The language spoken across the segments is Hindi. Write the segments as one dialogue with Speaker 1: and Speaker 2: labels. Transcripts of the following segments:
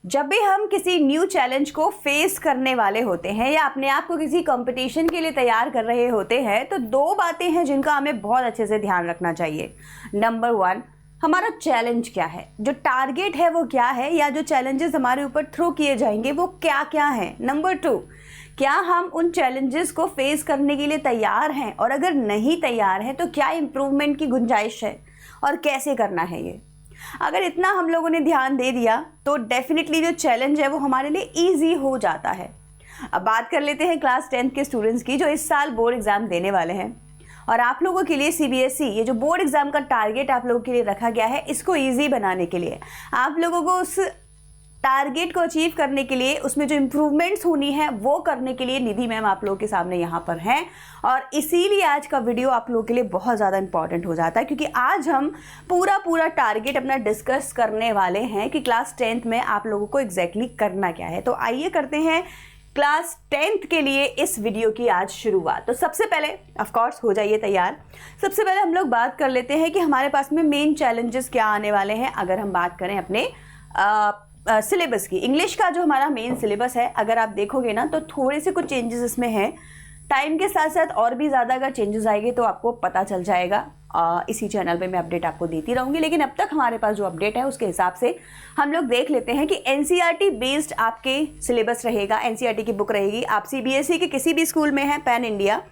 Speaker 1: जब भी हम किसी न्यू चैलेंज को फेस करने वाले होते हैं या अपने आप को किसी कंपटीशन के लिए तैयार कर रहे होते हैं तो दो बातें हैं जिनका हमें बहुत अच्छे से ध्यान रखना चाहिए। नंबर 1, हमारा चैलेंज क्या है, जो टारगेट है वो क्या है, या जो चैलेंजेस हमारे ऊपर थ्रो किए जाएंगे वो क्या क्या हैं। नंबर 2, क्या हम उन चैलेंजेस को फेस करने के लिए तैयार हैं, और अगर नहीं तैयार हैं तो क्या इम्प्रूवमेंट की गुंजाइश है और कैसे करना है ये। अगर इतना हम लोगों ने ध्यान दे दिया तो डेफिनेटली जो चैलेंज है वो हमारे लिए ईजी हो जाता है। अब बात कर लेते हैं क्लास 10th के स्टूडेंट्स की जो इस साल बोर्ड एग्जाम देने वाले हैं, और आप लोगों के लिए सीबीएसई ये जो बोर्ड एग्जाम का टारगेट आप लोगों के लिए रखा गया है, इसको ईजी बनाने के लिए, आप लोगों को उस टारगेट को अचीव करने के लिए, उसमें जो इम्प्रूवमेंट्स होनी है वो करने के लिए निधि मैम आप लोगों के सामने यहाँ पर हैं। और इसीलिए आज का वीडियो आप लोगों के लिए बहुत ज़्यादा इंपॉर्टेंट हो जाता है, क्योंकि आज हम पूरा टारगेट अपना डिस्कस करने वाले हैं कि क्लास 10th में आप लोगों को एग्जैक्टली करना क्या है। तो आइए करते हैं क्लास 10th के लिए इस वीडियो की आज शुरुआत। तो सबसे पहले ऑफ कोर्स हो जाइए तैयार। सबसे पहले हम लोग बात कर लेते हैं कि हमारे पास में मेन चैलेंजेस क्या आने वाले हैं। अगर हम बात करें अपने सिलेबस की, इंग्लिश का जो हमारा मेन सिलेबस है, अगर आप देखोगे ना तो थोड़े से कुछ चेंजेस इसमें हैं। टाइम के साथ साथ और भी ज़्यादा अगर चेंजेस आएंगे तो आपको पता चल जाएगा। इसी चैनल पे मैं अपडेट आपको देती रहूँगी, लेकिन अब तक हमारे पास जो अपडेट है उसके हिसाब से हम लोग देख लेते हैं कि एनसीईआरटी बेस्ड आपके सिलेबस रहेगा। एनसीईआरटी की बुक रहेगी। आप सीबीएसई के किसी भी स्कूल में हैं, पैन इंडिया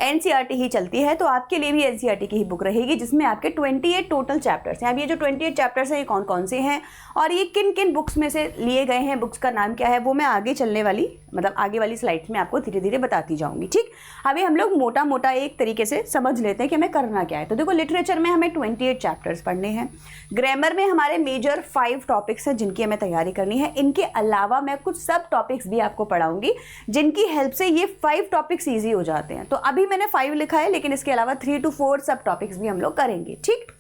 Speaker 1: एनसीईआरटी ही चलती है, तो आपके लिए भी एनसीईआरटी की ही बुक रहेगी, जिसमें आपके 28 टोटल चैप्टर्स हैं। अब ये जो 28 चैप्टर्स हैं ये कौन कौन से हैं और ये किन किन बुक्स में से लिए गए हैं, बुक्स का नाम क्या है, वो मैं आगे चलने वाली आगे वाली स्लाइड्स में आपको धीरे धीरे बताती जाऊंगी। ठीक, अभी हम लोग मोटा मोटा एक तरीके से समझ लेते हैं कि हमें करना क्या है। तो देखो, लिटरेचर में हमें 28 चैप्टर्स पढ़ने हैं। ग्रामर में हमारे मेजर 5 टॉपिक्स हैं जिनकी हमें तैयारी करनी है। इनके अलावा मैं कुछ सब टॉपिक्स भी आपको पढ़ाऊंगी जिनकी हेल्प से ये 5 टॉपिक्स ईजी हो जाते हैं। तो अभी मैंने 5 लिखा है, लेकिन इसके अलावा 3 to 4 सब टॉपिक्स भी हम लोग करेंगे। ठीक,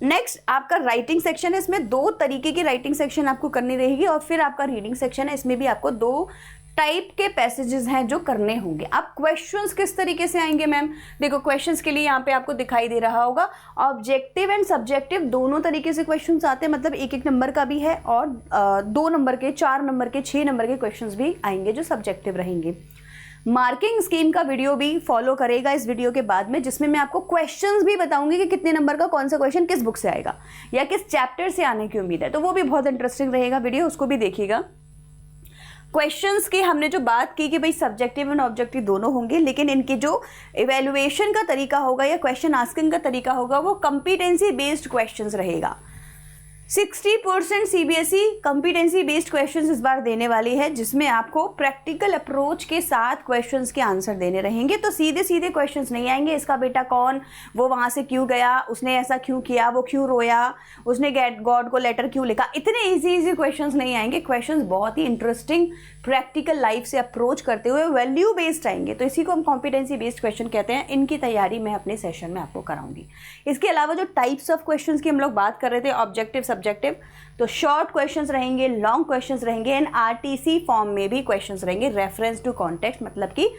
Speaker 1: नेक्स्ट आपका राइटिंग सेक्शन है। इसमें 2 तरीके की राइटिंग सेक्शन आपको करनी रहेगी, और फिर आपका रीडिंग सेक्शन है। इसमें भी आपको 2 टाइप के पैसेजेस हैं जो करने होंगे। अब क्वेश्चंस किस तरीके से आएंगे मैम, देखो क्वेश्चंस के लिए यहाँ पे आपको दिखाई दे रहा होगा ऑब्जेक्टिव एंड सब्जेक्टिव दोनों तरीके से क्वेश्चंस आते हैं। मतलब 1-1 नंबर का भी है, और 2 नंबर के, 4 नंबर के, 6 नंबर के क्वेश्चंस भी आएंगे जो सब्जेक्टिव रहेंगे। मार्किंग स्कीम का वीडियो भी फॉलो करेगा इस वीडियो के बाद में, जिसमें मैं आपको क्वेश्चंस भी बताऊंगी कि कितने नंबर का कौन सा क्वेश्चन किस बुक से आएगा या किस चैप्टर से आने की उम्मीद है। तो वो भी बहुत इंटरेस्टिंग रहेगा वीडियो, उसको भी देखिएगा। क्वेश्चंस की हमने जो बात की कि भाई सब्जेक्टिव और ऑब्जेक्टिव दोनों होंगे, लेकिन इनके जो इवेल्युएशन का तरीका होगा या क्वेश्चन आस्किंग का तरीका होगा वो कॉम्पिटेंसी बेस्ड क्वेश्चंस रहेगा। 60% सीबीएसई कॉम्पिटेंसी बेस्ड क्वेश्चंस इस बार देने वाली है, जिसमें आपको प्रैक्टिकल अप्रोच के साथ क्वेश्चंस के आंसर देने रहेंगे। तो सीधे सीधे क्वेश्चंस नहीं आएंगे, इसका बेटा कौन, वो वहाँ से क्यों गया, उसने ऐसा क्यों किया, वो क्यों रोया, उसने गॉड को लेटर क्यों लिखा, इतने इजी क्वेश्चंस नहीं आएंगे। क्वेश्चंस बहुत ही इंटरेस्टिंग प्रैक्टिकल लाइफ से अप्रोच करते हुए वैल्यू बेस्ड आएंगे। तो इसी को हम कॉम्पिटेंसी बेस्ड क्वेश्चन कहते हैं। इनकी तैयारी मैं अपने सेशन में आपको कराऊंगी। इसके अलावा जो टाइप्स ऑफ क्वेश्चंस की हम लोग बात कर रहे थे, ऑब्जेक्टिव सब्जेक्टिव, तो शॉर्ट क्वेश्चंस रहेंगे, लॉन्ग क्वेश्चंस रहेंगे, एंड आरटीसी फॉर्म में भी क्वेश्चंस रहेंगे, रेफरेंस टू कॉन्टेक्स्ट, मतलब कि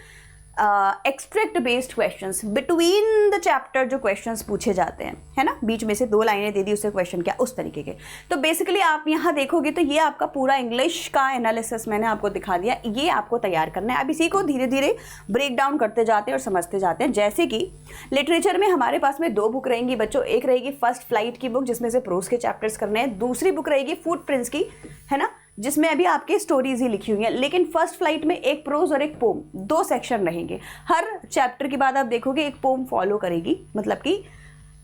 Speaker 1: extract based questions, between the chapter जो क्वेश्चंस पूछे जाते हैं, है ना, बीच में से 2 लाइनें दे दी उससे क्वेश्चन क्या, उस तरीके के। तो बेसिकली आप यहाँ देखोगे तो ये आपका पूरा इंग्लिश का एनालिसिस मैंने आपको दिखा दिया, ये आपको तैयार करना है। अब इसी को धीरे धीरे ब्रेक डाउन करते जाते हैं और समझते जाते हैं। जैसे कि लिटरेचर में हमारे पास में 2 बुक रहेंगी बच्चों। एक रहेगी फर्स्ट फ्लाइट की बुक, जिसमें से प्रोज के चैप्टर्स करने हैं। दूसरी बुक रहेगी फुटप्रिंट्स की, है ना, जिसमें अभी आपकी स्टोरीज ही लिखी हुई हैं। लेकिन फर्स्ट फ्लाइट में एक प्रोज और एक पोम, 2 सेक्शन रहेंगे। हर चैप्टर के बाद आप देखोगे एक पोम फॉलो करेगी, मतलब कि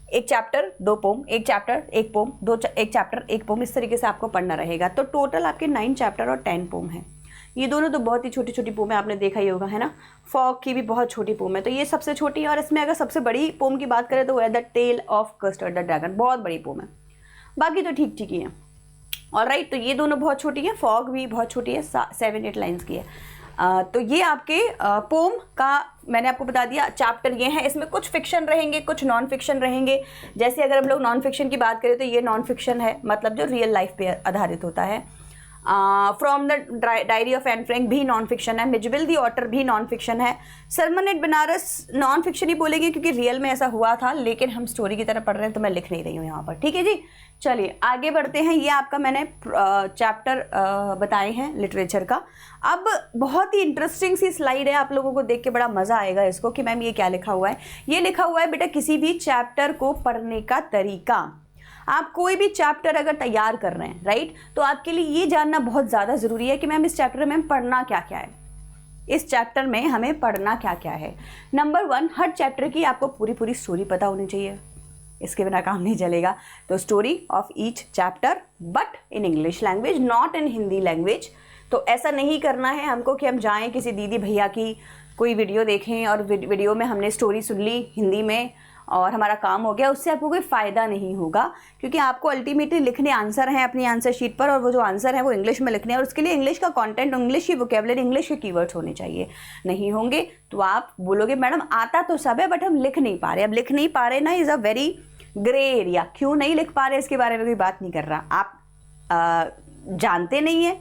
Speaker 1: एक चैप्टर 2 पोम, एक चैप्टर 1 पोम, एक चैप्टर 1 पोम, इस तरीके से आपको पढ़ना रहेगा। तो टोटल आपके 9 चैप्टर और 10 पोम है। ये दोनों तो बहुत ही छोटी छोटी पोम है, आपने देखा ही होगा, है ना। फॉग की भी बहुत छोटी पोम है, तो ये सबसे छोटी है। और इसमें अगर सबसे बड़ी पोम की बात करें तो वो है the tale of custard the dragon, बहुत बड़ी पोम है। बाकी तो ठीक ठीक ही है। ऑलराइट, तो ये दोनों बहुत छोटी है, फॉग भी बहुत छोटी है, 7-8 लाइन्स की है। तो ये आपके पोम का मैंने आपको बता दिया। चैप्टर ये है, इसमें कुछ फिक्शन रहेंगे, कुछ नॉन फिक्शन रहेंगे। जैसे अगर हम लोग नॉन फिक्शन की बात करें तो ये नॉन फिक्शन है, मतलब जो रियल लाइफ पे आधारित होता है। From the diary of Anne Frank भी नॉन फिक्शन है, मिजबिल दी ऑटर भी नॉन फिक्शन है, sermon at Banaras non fiction ही बोलेंगे क्योंकि रियल में ऐसा हुआ था, लेकिन हम स्टोरी की तरह पढ़ रहे हैं तो मैं लिख नहीं रही हूँ यहाँ पर, ठीक है जी। चलिए आगे बढ़ते हैं। ये आपका मैंने चैप्टर बताए हैं लिटरेचर का। अब बहुत ही इंटरेस्टिंग सी स्लाइड है, आप लोगों को देख के बड़ा मज़ा आएगा इसको कि मैम ये क्या लिखा हुआ है। ये लिखा हुआ है बेटा किसी भी चैप्टर को पढ़ने का तरीका। आप कोई भी चैप्टर अगर तैयार कर रहे हैं राइट, तो आपके लिए ये जानना बहुत ज़्यादा ज़रूरी है कि मैम इस चैप्टर में पढ़ना क्या क्या है, इस चैप्टर में हमें पढ़ना क्या क्या है। नंबर 1, हर चैप्टर की आपको पूरी स्टोरी पता होनी चाहिए, इसके बिना काम नहीं चलेगा। तो story of each chapter but in English language, not in Hindi language. तो ऐसा नहीं करना है हमको कि हम जाएं किसी दीदी भैया की कोई वीडियो देखें और वीडियो में हमने स्टोरी सुन ली हिंदी में और हमारा काम हो गया, उससे आपको कोई फ़ायदा नहीं होगा, क्योंकि आपको अल्टीमेटली लिखने आंसर हैं अपनी आंसर शीट पर, और वो जो आंसर है वो इंग्लिश में लिखने हैं, और उसके लिए इंग्लिश का कंटेंट, इंग्लिश की वोकेबुलरी, इंग्लिश के कीवर्ड्स होने चाहिए। नहीं होंगे तो आप बोलोगे मैडम आता तो सब है बट हम लिख नहीं पा रहे। अब लिख नहीं पा रहे ना is a very grey area. क्यों नहीं लिख पा रहे इसके बारे में कोई बात नहीं कर रहा, आप जानते नहीं है,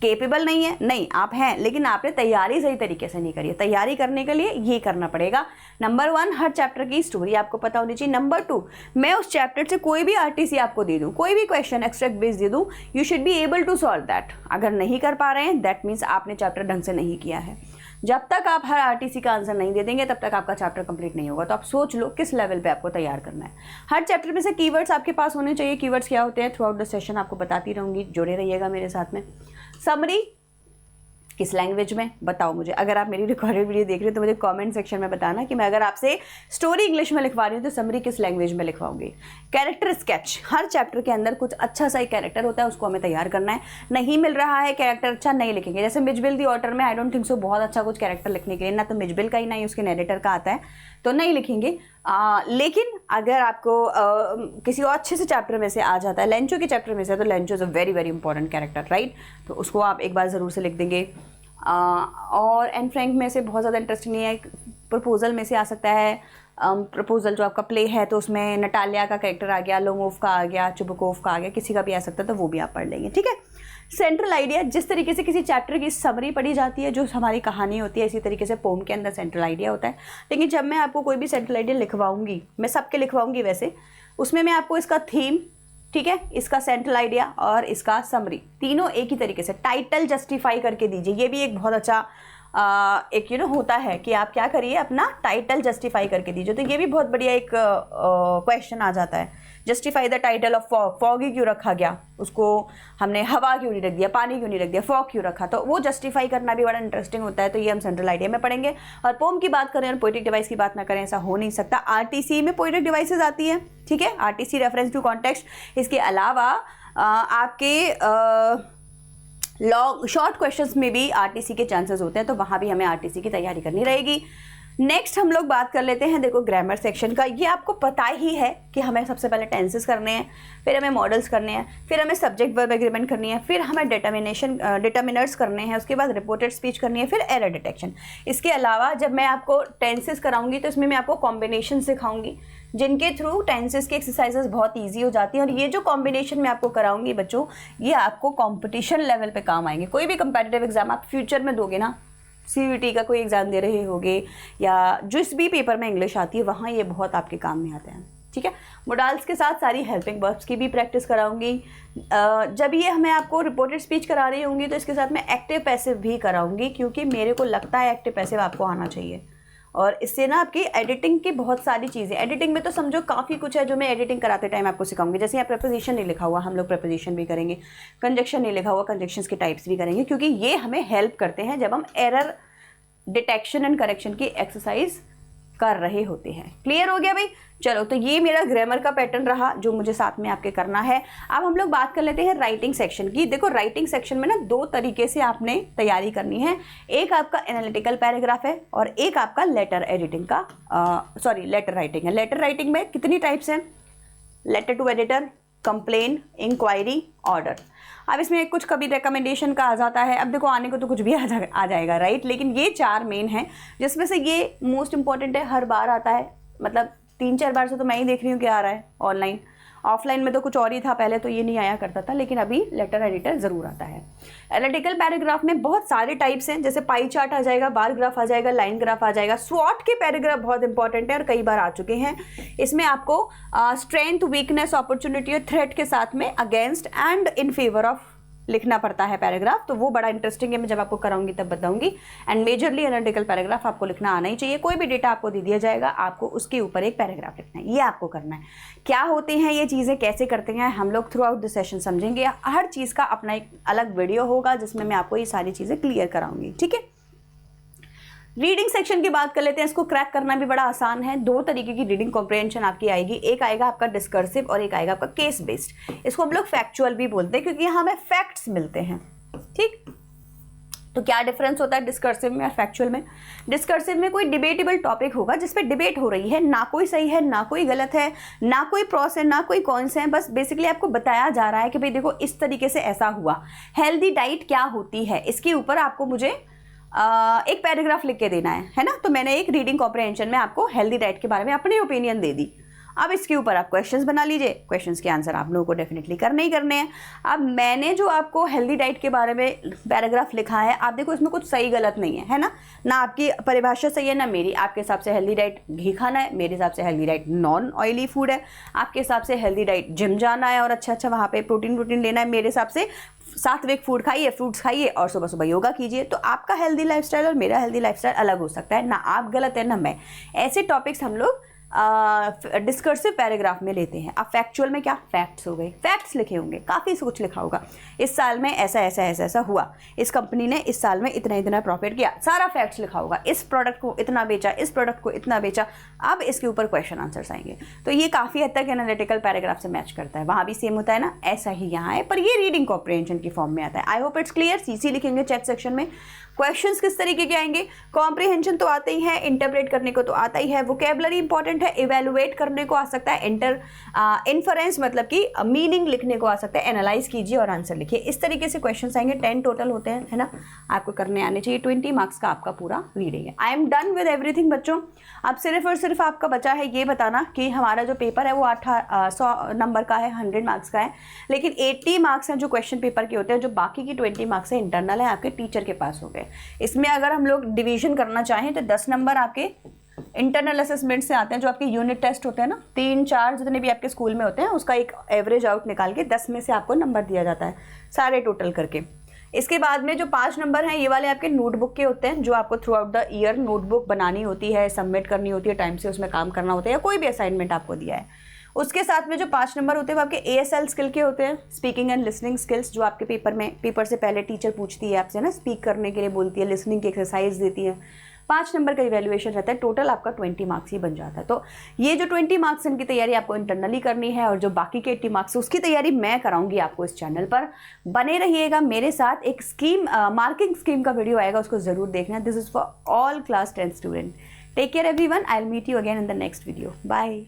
Speaker 1: केपेबल नहीं है, नहीं आप हैं, लेकिन आपने तैयारी सही तरीके से नहीं करी है। तैयारी करने के लिए ये करना पड़ेगा। नंबर 1, हर चैप्टर की स्टोरी आपको पता होनी चाहिए। नंबर 2, मैं उस चैप्टर से कोई भी आरटीसी आपको दे दूं, कोई भी क्वेश्चन एक्सट्रैक्ट बेस दे दूं, you should be able to solve that. अगर नहीं कर पा रहे हैं दैट मीन्स आपने चैप्टर ढंग से नहीं किया है। जब तक आप हर आरटीसी का आंसर नहीं दे देंगे तब तक आपका चैप्टर कंप्लीट नहीं होगा। तो आप सोच लो किस लेवल पे आपको तैयार करना है। हर चैप्टर में से कीवर्ड्स आपके पास होने चाहिए। कीवर्ड्स क्या होते हैं थ्रू आउट द सेशन आपको बताती रहूँगी, जुड़े रहिएगा मेरे साथ में। समरी किस लैंग्वेज में बताओ मुझे। अगर आप मेरी रिकॉर्डेड वीडियो देख रहे हो तो मुझे कमेंट सेक्शन में बताना कि मैं अगर आपसे स्टोरी इंग्लिश में लिखवा रही हूँ तो समरी किस लैंग्वेज में लिखवाऊंगी। कैरेक्टर स्केच, हर चैप्टर के अंदर कुछ अच्छा सा एक कैरेक्टर होता है, उसको हमें तैयार करना है। नहीं मिल रहा है कैरेक्टर अच्छा, नहीं लिखेंगे। जैसे मिजबिल दी ऑटर में आई डोंट थिंक सो बहुत अच्छा कुछ कैरेक्टर लिखने के लिए, ना तो मिजबिल का ही ना ही उसके नैरेटर का आता है, तो नहीं लिखेंगे। लेकिन अगर आपको किसी और अच्छे से चैप्टर में से आ जाता है, लेंचो के चैप्टर में से, तो Lencho is a very very important character right, तो उसको आप एक बार ज़रूर से लिख देंगे। और एन फ्रैंक में से बहुत ज़्यादा इंटरेस्टिंग नहीं है, प्रपोजल में से आ सकता है। प्रपोजल जो आपका प्ले है तो उसमें नटालिया का कैरेक्टर आ गया, लोमोव का आ गया, चुबकोव का आ गया, किसी का भी आ सकता है, तो वो भी आप पढ़ लेंगे, ठीक है। सेंट्रल आइडिया, जिस तरीके से किसी चैप्टर की समरी पढ़ी जाती है, जो हमारी कहानी होती है, इसी तरीके से पोम के अंदर सेंट्रल आइडिया होता है। लेकिन जब मैं आपको कोई भी सेंट्रल आइडिया लिखवाऊंगी, मैं सबके लिखवाऊंगी वैसे, उसमें मैं आपको इसका थीम, ठीक है, इसका सेंट्रल आइडिया और इसका समरी, तीनों एक ही तरीके से टाइटल जस्टिफाई करके दीजिए। ये भी एक बहुत अच्छा एक होता है कि आप क्या करिए, अपना टाइटल जस्टिफाई करके दीजिए। तो ये भी बहुत बढ़िया एक क्वेश्चन आ जाता है, justify the title of fog. Fog ही क्यों रखा गया, उसको हमने हवा क्यों नहीं रख दिया, पानी क्यों नहीं रख दिया, फॉग क्यों रखा, तो वो जस्टिफाई करना भी बड़ा इंटरेस्टिंग होता है। तो ये हम सेंट्रल आइडिया में पढ़ेंगे। और पोम की बात करें और पोएटिक डिवाइस की बात ना करें, ऐसा हो नहीं सकता। आरटीसी में पोएटिक डिवाइसेस आती है, ठीक है, आरटीसी रेफरेंस टू कॉन्टेक्स्ट। इसके अलावा आपके लॉन्ग शॉर्ट क्वेश्चंस में भी आरटीसी के चांसेस होते हैं, तो वहाँ भी हमें आरटीसी की तैयारी करनी रहेगी। नेक्स्ट हम लोग बात कर लेते हैं, देखो ग्रामर सेक्शन का। ये आपको पता ही है कि हमें सबसे पहले टेंसेस करने हैं, फिर हमें मॉडल्स करने हैं, फिर हमें सब्जेक्ट वर्ब एग्रीमेंट करनी है, फिर हमें डिटर्मिनर्स करने हैं, उसके बाद रिपोर्टेड स्पीच करनी है, फिर एरर डिटेक्शन। इसके अलावा जब मैं आपको टेंसेस कराऊंगी तो इसमें मैं आपको कॉम्बिनेशन सिखाऊंगी, जिनके थ्रू टेंसेस की एक्सरसाइजेस बहुत ईजी हो जाती हैं। और ये जो कॉम्बिनेशन मैं आपको कराऊंगी बच्चों, ये आपको कॉम्पिटिशन लेवल पे काम आएंगे। कोई भी कंपेटिटिव एग्जाम आप फ्यूचर में दोगे ना, सीयूईटी का कोई एग्ज़ाम दे रहे होगे या जिस भी पेपर में इंग्लिश आती है, वहाँ ये बहुत आपके काम में आते हैं, ठीक है। मोडाल्स के साथ सारी हेल्पिंग वर्ब्स की भी प्रैक्टिस कराऊंगी। जब ये हमें आपको रिपोर्टेड स्पीच करा रही होंगी तो इसके साथ मैं एक्टिव पैसिव भी कराऊंगी, क्योंकि मेरे को लगता है एक्टिव पैसिव आपको आना चाहिए। और इससे ना आपकी एडिटिंग की बहुत सारी चीज़ें, एडिटिंग में तो समझो काफ़ी कुछ है जो मैं एडिटिंग कराते टाइम आपको सिखाऊंगी। जैसे यहाँ प्रपोजिशन नहीं लिखा हुआ, हम लोग प्रपोजिशन भी करेंगे। कंजक्शन नहीं लिखा हुआ, कंजक्शंस के टाइप्स भी करेंगे, क्योंकि ये हमें हेल्प करते हैं जब हम एरर डिटेक्शन एंड करेक्शन की एक्सरसाइज कर रहे होते हैं। क्लियर हो गया भाई? चलो, तो ये मेरा ग्रामर का पैटर्न रहा जो मुझे साथ में आपके करना है। अब हम लोग बात कर लेते हैं राइटिंग सेक्शन की। देखो राइटिंग सेक्शन में ना दो तरीके से आपने तैयारी करनी है। एक आपका एनालिटिकल पैराग्राफ है और एक आपका लेटर एडिटिंग का लेटर राइटिंग है। लेटर राइटिंग में कितनी टाइप्स हैं? Letter to editor, complain, inquiry, order. अब इसमें कुछ कभी रिकमेंडेशन का आ जाता है। अब देखो आने को तो कुछ भी आ जाएगा राइट, लेकिन ये चार मेन हैं, जिसमें से ये मोस्ट इंपॉर्टेंट है, हर बार आता है, मतलब 3-4 बार से तो मैं ही देख रही हूँ कि आ रहा है ऑनलाइन। ऑफलाइन में तो कुछ और ही था, पहले तो ये नहीं आया करता था, लेकिन अभी लेटर एडिटर ज़रूर आता है। एनालिटिकल पैराग्राफ में बहुत सारे टाइप्स हैं, जैसे पाई चार्ट आ जाएगा, बार ग्राफ आ जाएगा, लाइन ग्राफ आ जाएगा। स्वॉट के पैराग्राफ बहुत इंपॉर्टेंट है और कई बार आ चुके हैं। इसमें आपको स्ट्रेंथ, वीकनेस, अपॉर्चुनिटी और थ्रेट के साथ में against and in favour of लिखना पड़ता है पैराग्राफ, तो वो बड़ा इंटरेस्टिंग है, मैं जब आपको कराऊंगी तब बताऊंगी। एंड मेजरली एनालिटिकल पैराग्राफ आपको लिखना आना ही चाहिए। कोई भी डेटा आपको दे दिया जाएगा, आपको उसके ऊपर एक पैराग्राफ लिखना है, ये आपको करना है। क्या होते हैं ये चीज़ें, कैसे करते हैं, हम लोग थ्रू आउट द सेशन समझेंगे। हर चीज़ का अपना एक अलग वीडियो होगा जिसमें मैं आपको ये सारी चीज़ें क्लियर कराऊंगी, ठीक है। रीडिंग सेक्शन की बात कर लेते हैं। इसको क्रैक करना भी बड़ा आसान है। 2 तरीके की रीडिंग कॉम्प्रिहेंशन आपकी आएगी, एक आएगा आपका डिस्कर्सिव और एक आएगा आपका केस बेस्ड। इसको हम लोग फैक्चुअल भी बोलते हैं क्योंकि यहाँ हमें फैक्ट्स मिलते हैं, ठीक। तो क्या डिफरेंस होता है डिस्कर्सिव में और फैक्चुअल में? डिस्कर्सिव में कोई डिबेटेबल टॉपिक होगा जिस पे डिबेट हो रही है, ना कोई सही है ना कोई गलत है, ना कोई प्रॉस है ना कोई कॉन्स है, बस बेसिकली आपको बताया जा रहा है कि भाई देखो इस तरीके से ऐसा हुआ। हेल्दी डाइट क्या होती है, इसके ऊपर आपको मुझे एक पैराग्राफ लिख के देना है ना। तो मैंने एक रीडिंग कॉम्प्रिहेंशन में आपको हेल्दी डाइट के बारे में अपनी ओपिनियन दे दी। अब इसके ऊपर आप क्वेश्चंस बना लीजिए, क्वेश्चंस के आंसर आप लोगों को डेफिनेटली करने ही करने हैं। अब मैंने जो आपको हेल्दी डाइट के बारे में पैराग्राफ लिखा है, आप देखो इसमें कुछ सही गलत नहीं है, है ना आपकी परिभाषा सही है ना मेरी। आपके हिसाब से हेल्दी डाइट घी खाना है, मेरे हिसाब से healthy diet non oily food है, आपके हिसाब से हेल्दी डाइट जिम जाना है और अच्छा वहाँ पे प्रोटीन लेना है, मेरे हिसाब से सात्विक फूड खाइए, फ्रूट्स खाइए और सुबह सुबह योगा कीजिए। तो आपका हेल्दी लाइफस्टाइल और मेरा हेल्दी लाइफस्टाइल अलग हो सकता है, ना आप गलत है ना मैं। ऐसे टॉपिक्स हम लोग डिस्कर्सिव पैराग्राफ में लेते हैं। अब फैक्चुअल में क्या, फैक्ट्स हो गए, फैक्ट्स लिखे होंगे, काफ़ी कुछ लिखा होगा। इस साल में ऐसा ऐसा ऐसा ऐसा हुआ, इस कंपनी ने इस साल में इतना इतना प्रॉफिट किया, सारा फैक्ट्स लिखा होगा। इस प्रोडक्ट को इतना बेचा, इस प्रोडक्ट को इतना बेचा। अब इसके ऊपर क्वेश्चन आंसर्स आएंगे। तो ये काफ़ी हद तक एनालिटिकल पैराग्राफ से मैच करता है। वहाँ भी सेम होता है ना, ऐसा ही यहाँ है, पर ये रीडिंग कॉम्प्रिहेंशन की फॉर्म में आता है। I hope it's clear. CC लिखेंगे चैट सेक्शन में। क्वेश्चंस किस तरीके के आएंगे, कॉम्प्रिहेंशन तो आते ही है, इंटरप्रेट करने को तो आता ही है, वोकैबुलरी इंपॉर्टेंट है, इवेलुएट करने को आ सकता है, इन्फरेंस मतलब कि मीनिंग लिखने को आ सकता है। एनालाइज कीजिए और आंसर लिखिए। इस तरीके से क्वेश्चंस आएंगे। 10 टोटल होते हैं, है ना, आपको करने आने चाहिए। 20 मार्क्स का आपका पूरा रीडिंग है। I am done with everything बच्चों। अब सिर्फ और सिर्फ आपका बचा है ये बताना कि हमारा जो पेपर है वो 100 नंबर का है, 100 मार्क्स का है, लेकिन 80 मार्क्स हैं जो क्वेश्चन पेपर के होते हैं, जो बाकी की 20 मार्क्स है इंटरनल है, आपके टीचर के पास हो गए। इसमें अगर हम लोग डिवीजन करना चाहें तो 10 नंबर आपके इंटरनल असेसमेंट से आते हैं, जो आपके यूनिट टेस्ट होते हैं ना, 3-4 जितने भी आपके स्कूल में होते हैं, उसका एक एवरेज आउट निकाल के 10 में से आपको नंबर दिया जाता है सारे टोटल करके। इसके बाद में जो 5 नंबर हैं ये वाले आपके नोटबुक के होते हैं, जो आपको through out the year notebook बनानी होती है, सबमिट करनी होती है, टाइम से उसमें काम करना होता है, या कोई भी असाइनमेंट आपको दिया है। उसके साथ में जो 5 नंबर होते हैं वो आपके ASL स्किल के होते हैं, स्पीकिंग एंड लिसनिंग स्किल्स, जो आपके पेपर से पहले टीचर पूछती है आपसे ना, स्पीक करने के लिए बोलती है, लिसनिंग की एक्सरसाइज देती है। 5 नंबर का इवैल्यूएशन रहता है। टोटल आपका 20 मार्क्स ही बन जाता है। तो ये जो 20 मार्क्स इनकी तैयारी आपको इंटरनली करनी है, और जो बाकी के 80 मार्क्स उसकी तैयारी मैं कराऊंगी आपको इस चैनल पर। बने रहिएगा मेरे साथ। एक स्कीम, मार्किंग स्कीम का वीडियो आएगा, उसको ज़रूर देखना। This is for all class 10 student. Take care everyone. I will meet you again in the next video. Bye.